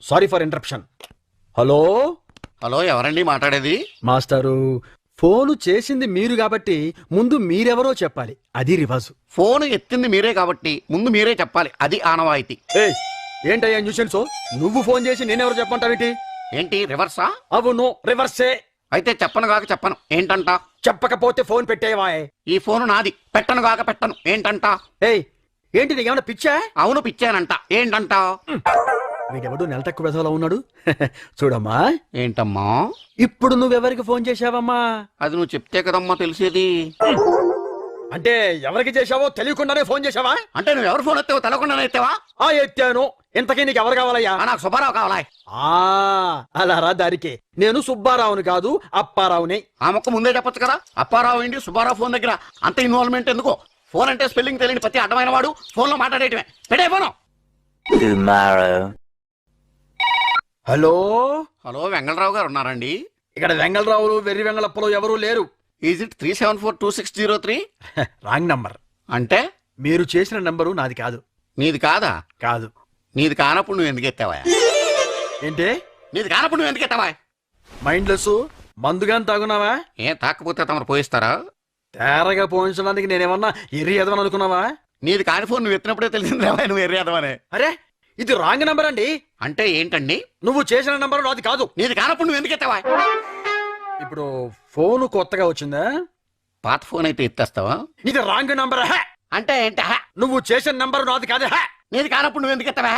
Sorry for interruption. Hello hello, ఎవరండి మాట్లాడేది? మాస్టారు, ఫోను చేసింది మీరు కాబట్టి ముందు మీరెవరో చెప్పాలి, అది రివాజు. ఫోన్ ఎత్తింది మీరే కాబట్టి ముందు మీరే చెప్పాలి, అది ఆనవాయితీ. ఏయ్, ఏంటయ్యా న్యూసెన్స్? నువ్వు ఫోన్ చేసి నేనెవరో చెప్పంటావేంటి? ఏంటి రివర్సా? అవును, రివర్సే. అయితే చెప్పను కాక చెప్పను, ఏంటంట? చెప్పకపోతే ఫోన్ పెట్టేవా? ఈ ఫోన్ నాది, పెట్టను కాక పెట్టను, ఏంటంట? ఏయ్, ఏంటి నీకేమన్నా పిచ్చా? అవును పిచ్చానంట, ఏంటంట? వీడెవడు నెల తక్కువ వెధవలా ఉన్నాడు. చూడమ్మా, ఏంటమ్మా? ఇప్పుడు నువ్వెవరికి ఫోన్ చేశావమ్మా? అది నువ్వు చెప్తే కదమ్మా తెలిసేది. అంటే ఎవరికి చేశావో తెలియకుండానే ఫోన్ చేశావా? అంటే నువ్వు ఎవరు ఫోన్ ఎత్తావో తెలకుండానే ఎత్తావా? ఎత్తాను. ఇంతకీ నీకు ఎవరు కావాలయ్యా? నాకు సుబ్బారావు కావాలా? అలా రా దారికి. నేను సుబ్బారావుని కాదు, అప్పారావుని. ఆ మొక్క ముందే చెప్పొచ్చు కదా. అప్పారావు ఏంటి సుబ్బారావు ఫోన్ దగ్గర అంత ఇన్వాల్వ్మెంట్ ఎందుకో? ఫోన్ అంటే స్పెల్లింగ్ తెలియని ప్రతి అడ్డమైన వాడు ఫోన్ లో మాట్లాడేయటమే. పెట్టే ఫోను. హలో హలో, వెంగళరావు గారు ఉన్నారండి? ఇక్కడ వెంగళరావులు వెర్రి వెంగళప్పలు ఎవరూ లేరు. Is it 3742603? Wrong number. అంటే మీరు చేసిన నంబరు నాది కాదు. నీది కాదా? కాదు. నీది కానప్పుడు నువ్వు ఎందుకు ఎత్తావా? ఏంటి? నీది కానప్పుడు నువ్వు ఎందుకు ఎత్తావా? మైండ్లెస్ మందుగాని తాగున్నావా? ఏం తాకపోతే తమరు పోయిస్తారా? తేరగా పోయించడానికి నేనేమన్నా ఎర్రి ఎదవని అనుకున్నావా? నీది కాని ఫోన్ నువ్వు ఎత్తినప్పుడే తెలిసింది నువ్వు ఎర్రేదవనే. అరే, ఇది రాంగ్ నంబర్ అండి. అంటే ఏంటండి? నువ్వు చేసిన నంబరు నాది కాదు. నీది కానప్పుడు నువ్వు ఎందుకు ఎత్తావా? ఇప్పుడు ఫోన్ కొత్తగా వచ్చిందా? పాత ఫోన్ అయితే ఎత్తేస్తావా? ఇది రాంగ్ నంబర్. అంటే ఏంట? నువ్వు చేసిన నంబరు నాది కాదు. నీది కానప్పుడు నువ్వు ఎందుకు ఎత్తావా?